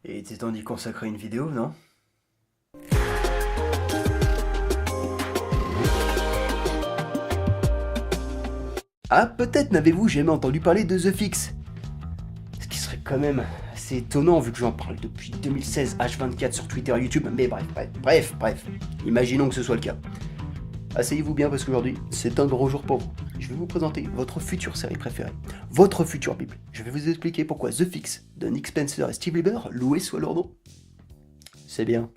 Et il était temps d'y consacrer une vidéo, non? Ah, peut-être n'avez-vous jamais entendu parler de The Fix? Ce qui serait quand même assez étonnant vu que j'en parle depuis 2016 H24 sur Twitter et YouTube, mais bref. Imaginons que ce soit le cas. Asseyez-vous bien parce qu'aujourd'hui, c'est un gros jour pour vous. Je vais vous présenter votre future série préférée, votre future Bible. Je vais vous expliquer pourquoi The Fix de Nick Spencer et Steve Lieber, loués soit leur nom. C'est bien.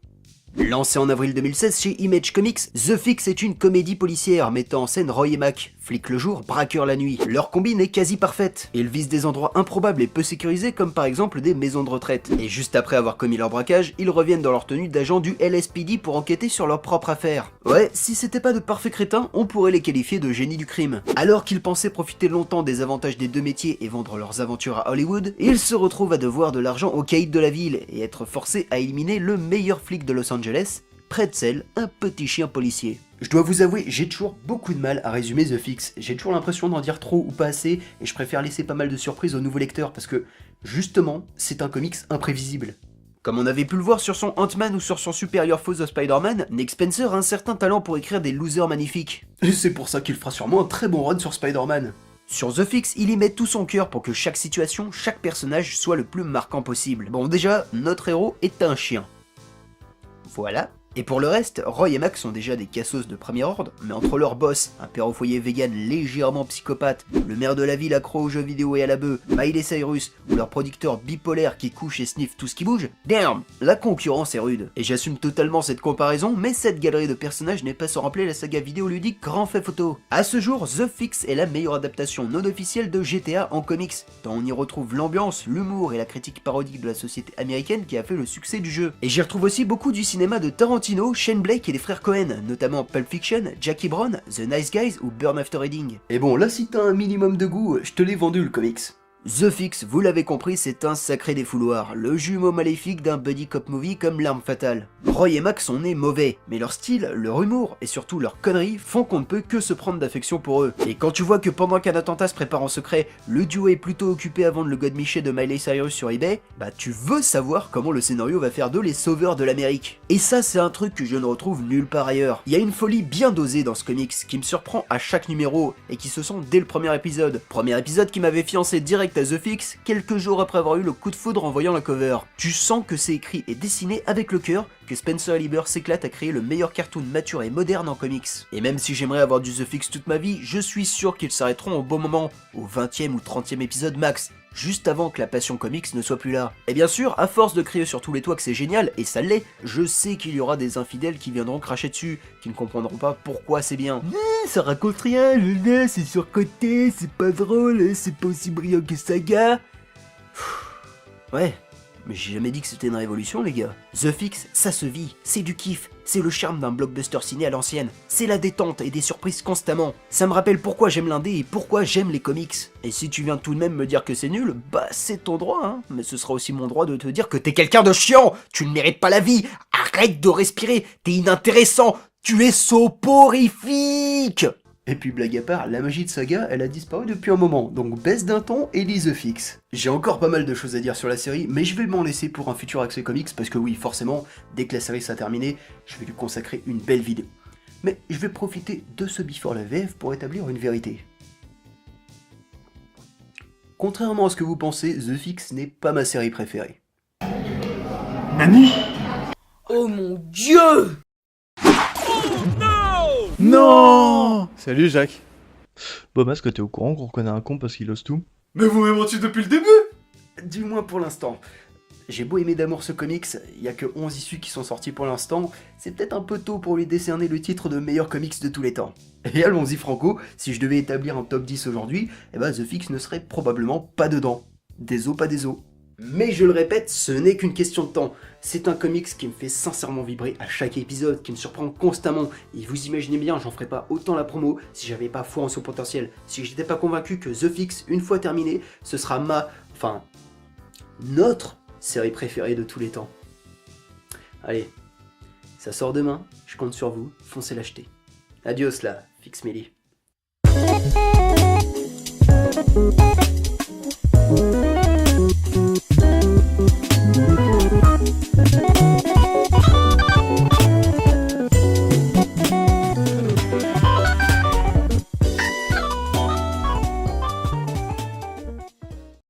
Lancé en avril 2016 chez Image Comics, The Fix est une comédie policière mettant en scène Roy et Mac, flics le jour, braqueurs la nuit. Leur combine est quasi parfaite. Ils visent des endroits improbables et peu sécurisés comme par exemple des maisons de retraite. Et juste après avoir commis leur braquage, ils reviennent dans leur tenue d'agents du LSPD pour enquêter sur leur propre affaire. Ouais, si c'était pas de parfaits crétins, on pourrait les qualifier de génies du crime. Alors qu'ils pensaient profiter longtemps des avantages des deux métiers et vendre leurs aventures à Hollywood, ils se retrouvent à devoir de l'argent aux caïds de la ville et être forcés à éliminer le meilleur flic de Los Angeles, Pretzel, un petit chien policier. Je dois vous avouer, j'ai toujours beaucoup de mal à résumer The Fix. J'ai toujours l'impression d'en dire trop ou pas assez, et je préfère laisser pas mal de surprises aux nouveaux lecteurs, parce que, justement, c'est un comics imprévisible. Comme on avait pu le voir sur son Ant-Man ou sur son supérieur faux de Spider-Man, Nick Spencer a un certain talent pour écrire des losers magnifiques. Et c'est pour ça qu'il fera sûrement un très bon run sur Spider-Man. Sur The Fix, il y met tout son cœur pour que chaque situation, chaque personnage soit le plus marquant possible. Bon déjà, notre héros est un chien. Voilà. Et pour le reste, Roy et Mac sont déjà des cassos de premier ordre, mais entre leur boss, un père au foyer vegan légèrement psychopathe, le maire de la ville accro aux jeux vidéo et à la bœuf, Miley Cyrus, ou leur producteur bipolaire qui couche et sniffe tout ce qui bouge, damn, la concurrence est rude. Et j'assume totalement cette comparaison, mais cette galerie de personnages n'est pas sans rappeler la saga vidéoludique Grand Theft Auto. À ce jour, The Fix est la meilleure adaptation non officielle de GTA en comics, tant on y retrouve l'ambiance, l'humour et la critique parodique de la société américaine qui a fait le succès du jeu. Et j'y retrouve aussi beaucoup du cinéma de Tarantino, Shane Blake et les frères Cohen, notamment Pulp Fiction, Jackie Brown, The Nice Guys ou Burn After Reading. Et bon, là si t'as un minimum de goût, je te l'ai vendu le comics. The Fix, vous l'avez compris, c'est un sacré défouloir, le jumeau maléfique d'un buddy cop movie comme L'Arme Fatale. Roy et Mac sont nés mauvais, mais leur style, leur humour et surtout leurs conneries font qu'on ne peut que se prendre d'affection pour eux. Et quand tu vois que pendant qu'un attentat se prépare en secret, le duo est plutôt occupé à vendre le godemiché de Miley Cyrus sur eBay, bah tu veux savoir comment le scénario va faire d'eux les sauveurs de l'Amérique. Et ça c'est un truc que je ne retrouve nulle part ailleurs. Il y a une folie bien dosée dans ce comics qui me surprend à chaque numéro et qui se sent dès le premier épisode. Premier épisode qui m'avait fiancé direct à The Fix, quelques jours après avoir eu le coup de foudre en voyant la cover. Tu sens que c'est écrit et dessiné avec le cœur, que Spencer et Lieber s'éclatent à créer le meilleur cartoon mature et moderne en comics. Et même si j'aimerais avoir du The Fix toute ma vie, je suis sûr qu'ils s'arrêteront au bon moment, au 20e ou 30e épisode max, juste avant que la passion comics ne soit plus là. Et bien sûr, à force de crier sur tous les toits que c'est génial, et ça l'est, je sais qu'il y aura des infidèles qui viendront cracher dessus, qui ne comprendront pas pourquoi c'est bien. Ça raconte rien, le nez, c'est surcoté, c'est pas drôle, c'est pas aussi brillant que Saga. Ouais, mais j'ai jamais dit que c'était une révolution les gars. The Fix, ça se vit, c'est du kiff, c'est le charme d'un blockbuster ciné à l'ancienne, c'est la détente et des surprises constamment. Ça me rappelle pourquoi j'aime l'indé et pourquoi j'aime les comics. Et si tu viens tout de même me dire que c'est nul, bah c'est ton droit hein, mais ce sera aussi mon droit de te dire que t'es quelqu'un de chiant, tu ne mérites pas la vie, arrête de respirer, t'es inintéressant, tu es soporifique. Et puis blague à part, la magie de Saga, elle a disparu depuis un moment, donc baisse d'un ton et lis The Fix. J'ai encore pas mal de choses à dire sur la série, mais je vais m'en laisser pour un futur accès comics, parce que oui, forcément, dès que la série sera terminée, je vais lui consacrer une belle vidéo. Mais je vais profiter de ce before la VF pour établir une vérité. Contrairement à ce que vous pensez, The Fix n'est pas ma série préférée. Nani? Oh mon dieu! Non! Salut Jacques. Bon, est-ce que t'es au courant qu'on reconnaît un con parce qu'il ose tout? Mais vous m'avez menti depuis le début! Du moins pour l'instant. J'ai beau aimer d'amour ce comics, il y a que 11 issues qui sont sorties pour l'instant, c'est peut-être un peu tôt pour lui décerner le titre de meilleur comics de tous les temps. Et allons-y franco, si je devais établir un top 10 aujourd'hui, eh ben The Fix ne serait probablement pas dedans. Des os, pas des os. Mais je le répète, ce n'est qu'une question de temps. C'est un comics qui me fait sincèrement vibrer à chaque épisode, qui me surprend constamment. Et vous imaginez bien, j'en ferais pas autant la promo si j'avais pas foi en son potentiel. Si j'étais pas convaincu que The Fix, une fois terminé, ce sera notre série préférée de tous les temps. Allez, ça sort demain, je compte sur vous, foncez l'acheter. Adios là, Fix Melly.